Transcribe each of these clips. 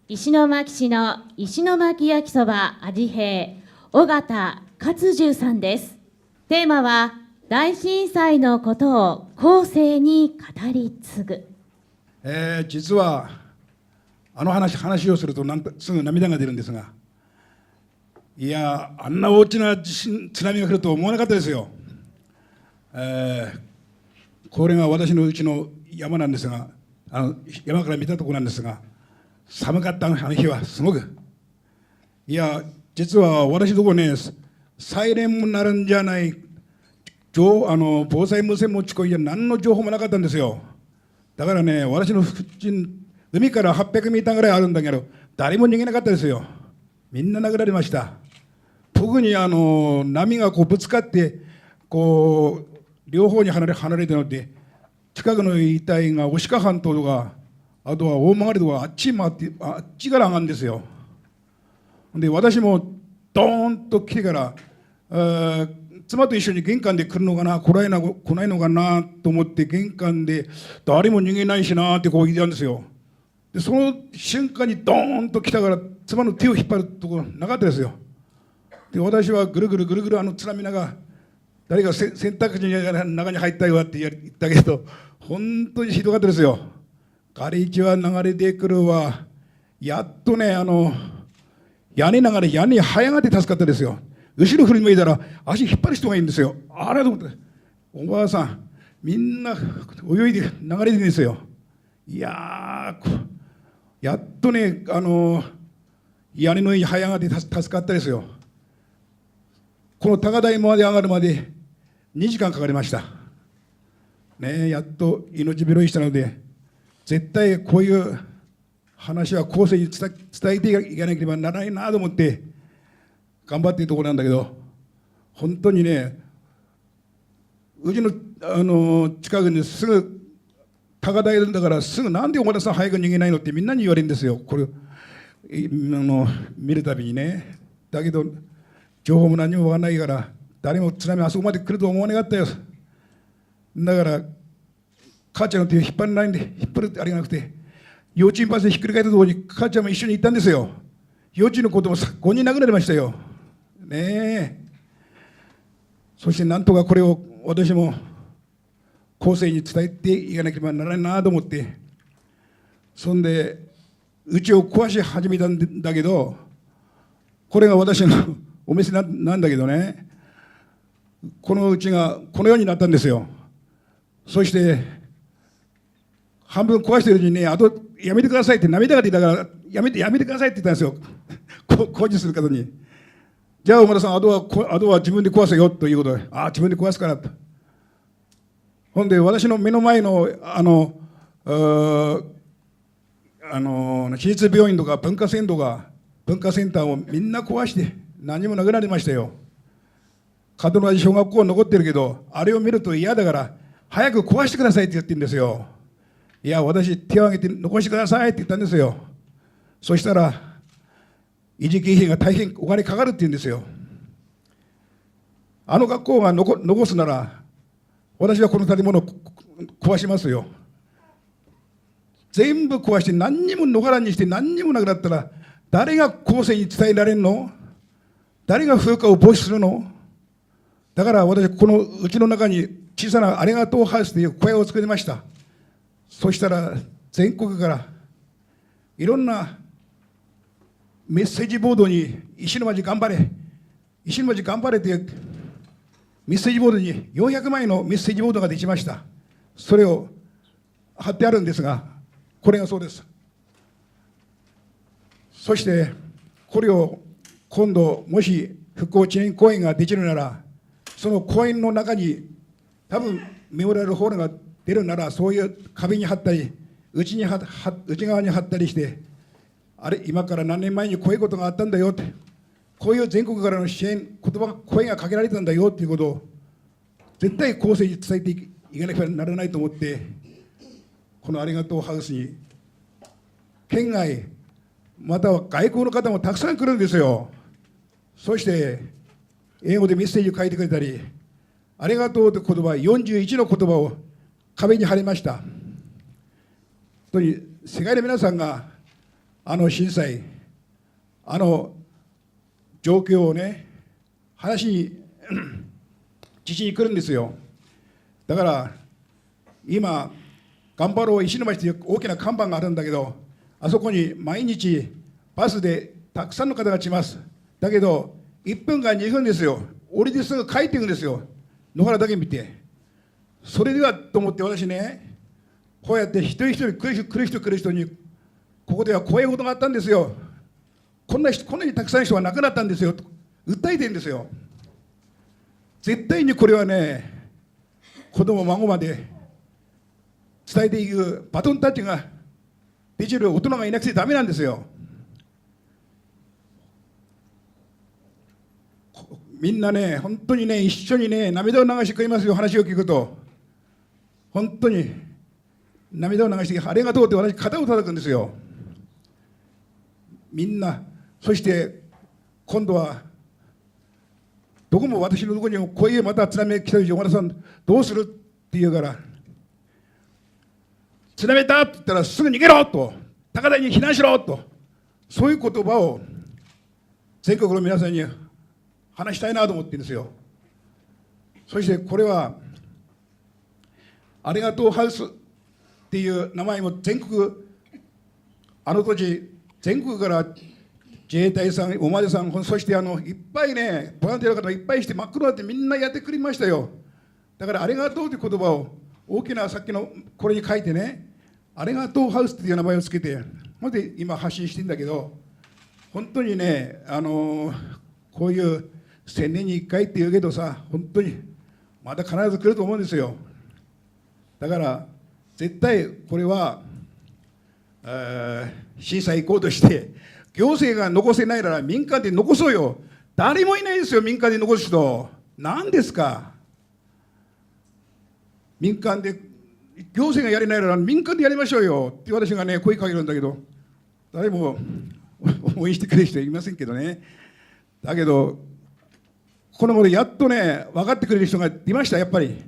石巻市の石巻焼きそば味平尾形勝重さんです。テーマは大震災のことを後世に語り継ぐ。実は話をするとすぐ涙が出るんですが、いやあんな大きな津波が来ると思わなかったですよ。これが私のうちの山なんですが、山から見たところなんですが、寒かったあの日はすごく。いや実は私のところね、サイレンもなるんじゃない、防災無線も聞こえや何の情報もなかったんですよ。だからね、私の付近海から800ミリぐらいあるんだけど、誰も逃げなかったですよ。みんな殴られました。特に波がぶつかって両方に離れてるので、近くの一帯が牡鹿半島とか、あとは大曲とかあっち回ってあっちから上がるんですよ。で私もドーンと来てから妻と一緒に玄関で来るのかな来ないのかなと思って玄関で誰も逃げないしなって言ったんですよ。でその瞬間にドーンと来たから妻の手を引っ張るところなかったですよ。で私はぐるぐる津波が誰か洗濯機の中に入ったよって言ったけど、本当にひどかったですよ。ガレージは流れてくるわ。やっとね屋根に這い上がって助かったですよ。後ろ振り向いたら足引っ張る人がいるんですよ。あれと思って、おばあさんみんな泳いで流れてるんですよ。いやっとね屋根の上に這い上がって助かったですよ。この高台まで上がるまで2時間かかりましたね。やっと命拾いしたので、絶対こういう話は後世に伝えていかなければならないなと思って頑張っているところなんだけど、本当にね、うちの近くにすぐ高台だから、すぐなんでお前さん早く逃げないのってみんなに言われるんですよ。これ見るたびにね。だけど情報も何も分からないから、誰も津波あそこまで来ると思わなかったよ。だから母ちゃんの手を引っ張らないんで、引っ張るってあれがなくて、幼稚園バスでひっくり返ったところに母ちゃんも一緒に行ったんですよ。幼稚園の子供5人殴られましたよねえ。そしてなんとかこれを私も後世に伝えていかなければならないなと思って、そんでうちを壊し始めたんだけど、これが私のお店なんだけどね、このうちがこのようになったんですよ。そして半分壊してるうちにね、あとやめてくださいって涙が出たからやめてくださいって言ったんですよ。工事する方に。じゃあ小村さん、あとは自分で壊せよということで、自分で壊すからと。ほんで私の目の前の私立病院とか文化センターをみんな壊して何もなくなりましたよ。門同じ小学校残ってるけど、あれを見ると嫌だから早く壊してくださいって言ってるんですよ。いや私手を挙げて残してくださいって言ったんですよ。そしたら維持経費が大変お金かかるって言うんですよ。あの学校が残すなら私はこの建物を壊しますよ。全部壊して何にも野原にして何にもなくなったら誰が後世に伝えられるの？誰が風化を防止するの？だから私このうちの中に小さなありがとうハウスという小屋を作りました。そしたら全国からいろんなメッセージボードに石巻頑張れというメッセージボードに400枚のメッセージボードができました。それを貼ってあるんですが、これがそうです。そしてこれを今度もし復興記念公園ができるなら、その公園の中に多分メモリアルホールが出るなら、そういう壁に貼ったり内側に貼ったりして、今から何年前にこういうことがあったんだよって、こういう全国からの支援声がかけられたんだよっていうことを絶対後世に伝えていかなければならないと思って、このありがとうハウスに県外または外国の方もたくさん来るんですよ。そして英語でメッセージを書いてくれたり、ありがとうという言葉41の言葉を壁に貼りました。本当に世界の皆さんがあの震災、あの状況をね、話に聞きに来るんですよ。だから今、頑張ろう石巻という大きな看板があるんだけど、あそこに毎日バスでたくさんの方が来ます。だけど1分間2分ですよ。降りてすぐ帰っていくんですよ。野原だけ見て。それではと思って、私ね、こうやって一人一人来る人に、ここではこういうことがあったんですよ、こんなにたくさんの人が亡くなったんですよと訴えてるんですよ。絶対にこれはね、子供孫まで伝えていくバトンタッチができる大人がいなくてダメなんですよ。みんなね、本当にね、一緒にね、涙を流してくれますよ。話を聞くと本当に涙を流して、ありがとうって私肩を叩くんですよ、みんな。そして今度はどこも私のところにもこういうまた津波が来た時、山田さんどうするって言うから、津波だって言ったらすぐ逃げろと、高台に避難しろと、そういう言葉を全国の皆さんに話したいなと思ってるんですよ。そしてこれはありがとうハウスっていう名前も全国、あの時全国から自衛隊さん、おまでさん、そしていっぱいね、ボランティアの方がいっぱいして、真っ黒だってみんなやってくれましたよ。だからありがとうという言葉を大きなさっきのこれに書いてね、ありがとうハウスっていう名前をつけて、ほんで今発信してるんだけど、本当にね、こういう1000年に1回って言うけどさ、本当にまた必ず来ると思うんですよ。だから絶対これは震災行こうとして行政が残せないなら民間で残そうよ。誰もいないですよ、民間で残す人。何ですか。民間で行政がやれないなら民間でやりましょうよって私がね声かけるんだけど、誰も応援してくれる人いませんけどね。だけどこの頃やっとね分かってくれる人がいました。やっぱり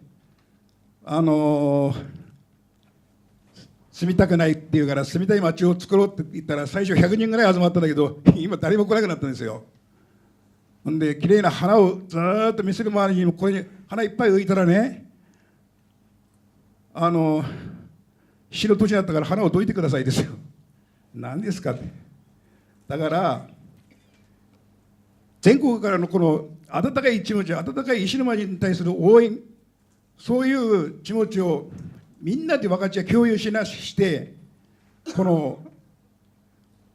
住みたくないっていうから住みたい街を作ろうって言ったら最初100人ぐらい集まったんだけど、今誰も来なくなったんですよ。ほんで綺麗な花をずーっと見せる周りにもこれに花いっぱい浮いたらね、死の土地だったから花をどいてくださいですよ。何ですかって。だから全国からのこの温かい気持ち、温かい石巻に対する応援、そういう気持ちをみんなで分かち合い共有して、この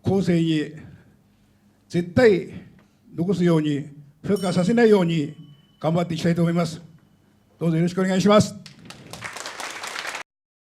後世に絶対残すように、風化させないように頑張っていきたいと思います。どうぞよろしくお願いします。